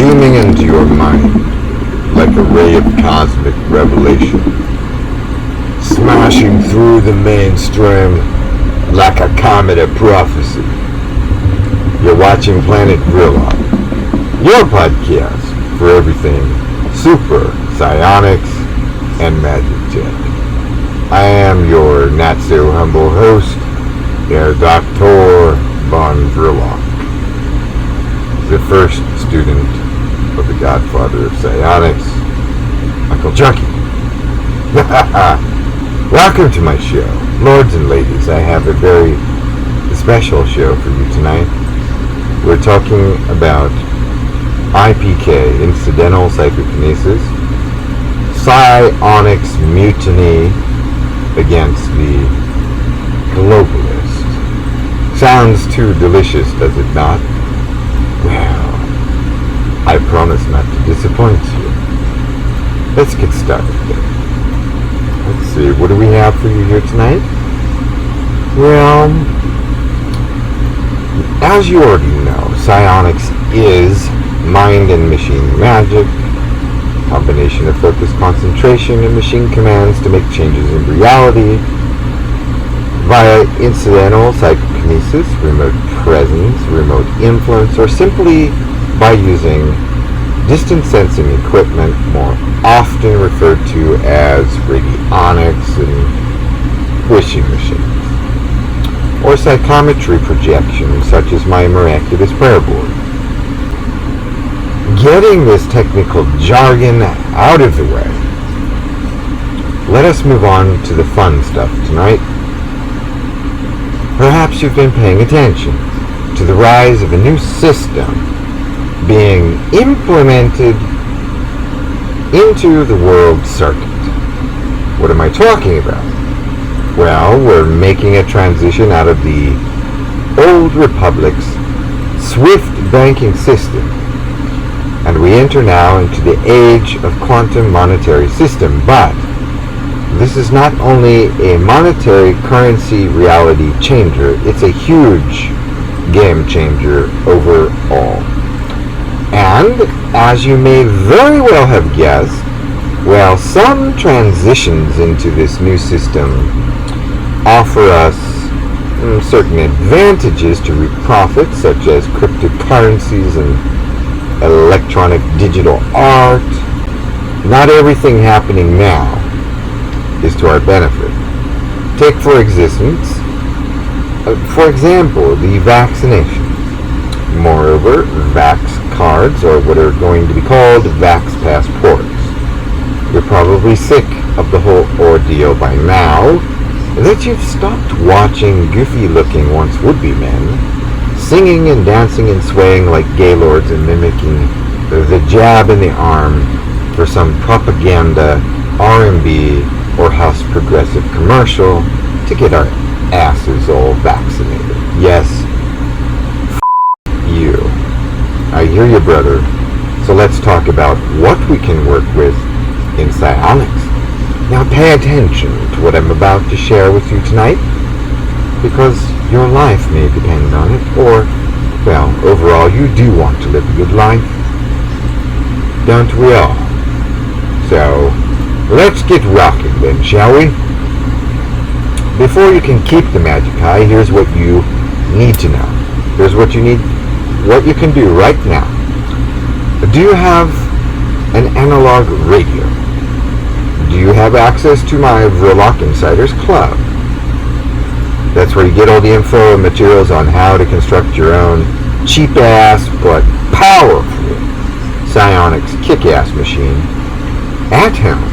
beaming into your mind like a ray of cosmic revelation, smashing through the mainstream like a comet of prophecy. You're watching Planet Vrilock, your podcast for everything super, psionics, and Magick. I am your not-so-humble host, Herr Doktor von Vrilock, the first student of the godfather of psionics, Uncle Junkie. Welcome to my show. Lords and ladies, I have a very special show for you tonight. We're talking about IPK, incidental psychokinesis, Psionics mutiny against the globalist. Sounds too delicious, does it not? Well, I promise not to disappoint you. Let's get started then. Let's see, what do we have for you here tonight? Well, as you already know, psionics is mind and machine magic, combination of focused concentration and machine commands to make changes in reality via incidental psychokinesis, remote presence, remote influence, or simply by using distance sensing equipment, more often referred to as radionics and wishing machines, or psychometry projections such as my miraculous prayer board. Getting this technical jargon out of the way, let us move on to the fun stuff tonight. Perhaps you've been paying attention to the rise of a new system being implemented into the world circuit. What am I talking about? Well, we're making a transition out of the old republic's swift banking system, and we enter now into the age of quantum monetary system. But this is not only a monetary currency reality changer, it's a huge game changer overall. And, as you may very well have guessed, well, some transitions into this new system offer us certain advantages to reap profits, such as cryptocurrencies and electronic digital art. Not everything happening now is to our benefit. Take for example, the vaccinations. Moreover, vax cards, or what are going to be called vax passports. You're probably sick of the whole ordeal by now, that you've stopped watching goofy-looking once-would-be men singing and dancing and swaying like gaylords and mimicking the jab in the arm for some propaganda, R&B, or house progressive commercial to get our asses all vaccinated. Yes, you. I hear you, brother. So let's talk about what we can work with in psionics. Now pay attention to what I'm about to share with you tonight, because your life may depend on it, or, well, overall you do want to live a good life. Don't we all? So, let's get rocking then, shall we? Before you can keep the magic high, here's what you need to know. Here's what you can do right now. Do you have an analog radio? Do you have access to my Vrilock Insiders Club? That's where you get all the info and materials on how to construct your own cheap-ass but powerful psionics kick-ass machine at home.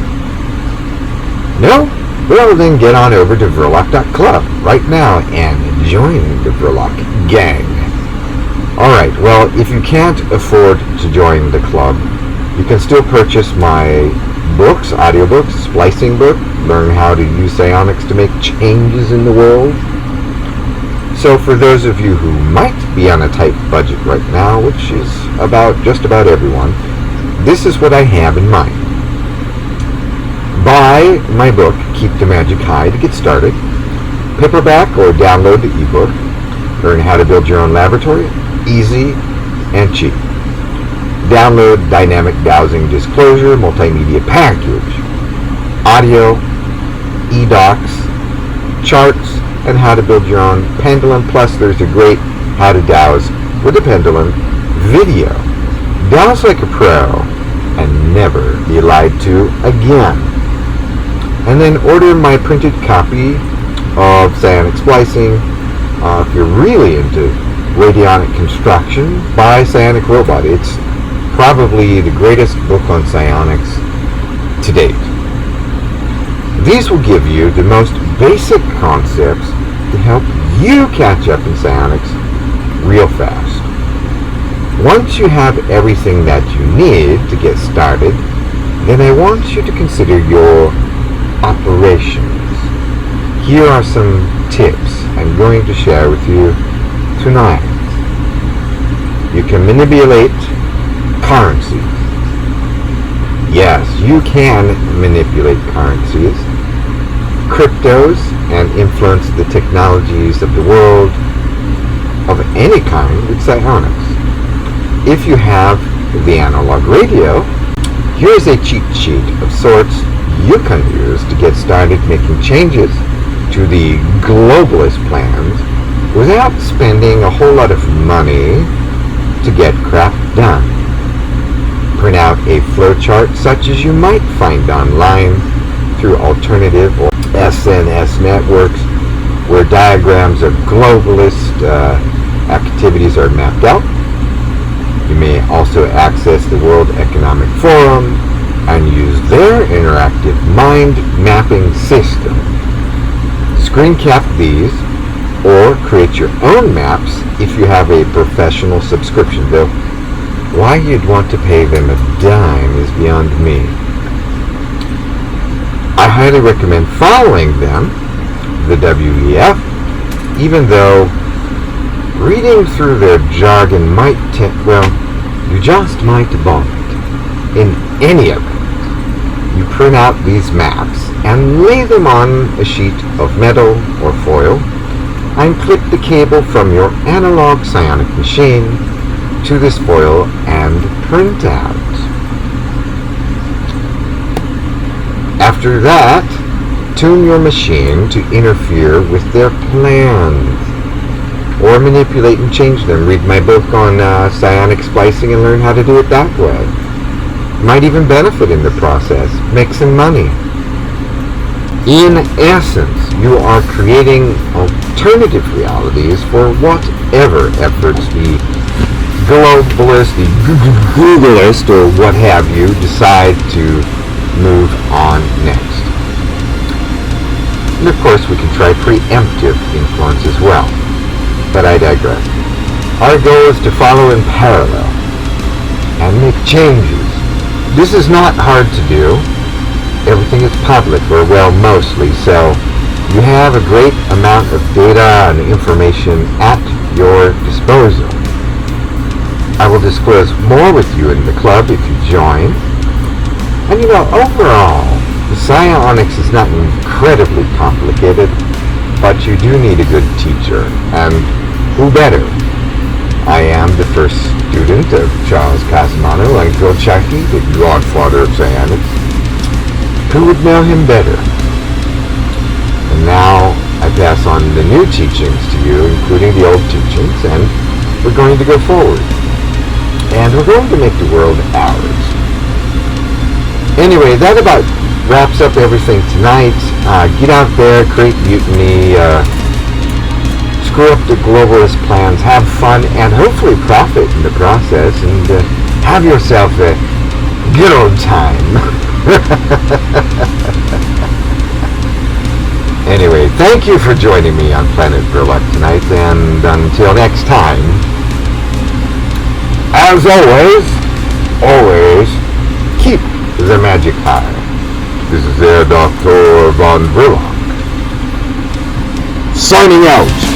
No? Well, then get on over to Vrilock.club right now and join the Vrilock gang. Alright, well, if you can't afford to join the club, you can still purchase my books, audiobooks, splicing book, learn how to use psionics to make changes in the world. So for those of you who might be on a tight budget right now, which is just about everyone, this is what I have in mind. Buy my book, Keep the Magic High, to get started. Paperback or download the ebook. Learn how to build your own laboratory, easy and cheap. download dynamic dowsing disclosure multimedia package, audio, e-docs, charts, and how to build your own pendulum. Plus there's a great how to dowse with a pendulum video. Dowse like a pro and never be lied to again. And then order my printed copy of Psionic Splicing. If you're really into radionic construction, buy Psionic Robot. It's probably the greatest book on psionics to date. These will give you the most basic concepts to help you catch up in psionics real fast. Once you have everything that you need to get started, then I want you to consider your operations. Here are some tips I'm going to share with you tonight. You can manipulate currencies. Yes, you can manipulate currencies, cryptos, and influence the technologies of the world of any kind with psionics. If you have the analog radio, here's a cheat sheet of sorts you can use to get started making changes to the globalist plans without spending a whole lot of money to get crap done. Print out a flowchart such as you might find online through alternative or SNS networks where diagrams of globalist activities are mapped out. You may also access the World Economic Forum and use their interactive mind mapping system. Screen cap these or create your own maps if you have a professional subscription, though why you'd want to pay them a dime is beyond me. I highly recommend following them, the WEF, even though reading through their jargon might you just might vomit. In any event, you print out these maps and lay them on a sheet of metal or foil and clip the cable from your analog psionic machine to this foil and print out. After that, tune your machine to interfere with their plans or manipulate and change them. Read my book on psionic splicing and learn how to do it that way. You might even benefit in the process, make some money. In essence, you are creating alternative realities for whatever efforts the globalist, the Googlist, or what have you decide to move on next. And of course, we can try preemptive influence as well. But I digress. Our goal is to follow in parallel and make changes. This is not hard to do. Everything is public, or well, mostly, so you have a great amount of data and information at your disposal. I will disclose more with you in the club if you join. And overall, the psionics is not incredibly complicated, but you do need a good teacher, and who better? I am the first student of Charles Casimano and Golchaki, the godfather of psionics. Who would know him better? And now I pass on the new teachings to you, including the old teachings, and we're going to go forward. And we're going to make the world ours. Anyway, that about wraps up everything tonight. Get out there, create mutiny, screw up the globalist plans, have fun, and hopefully profit in the process, and have yourself a good old time. Anyway, thank you for joining me on Planet Vrilock tonight, and until next time, as always, keep the magic high. This is Herr Doktor von Vrilock, signing out.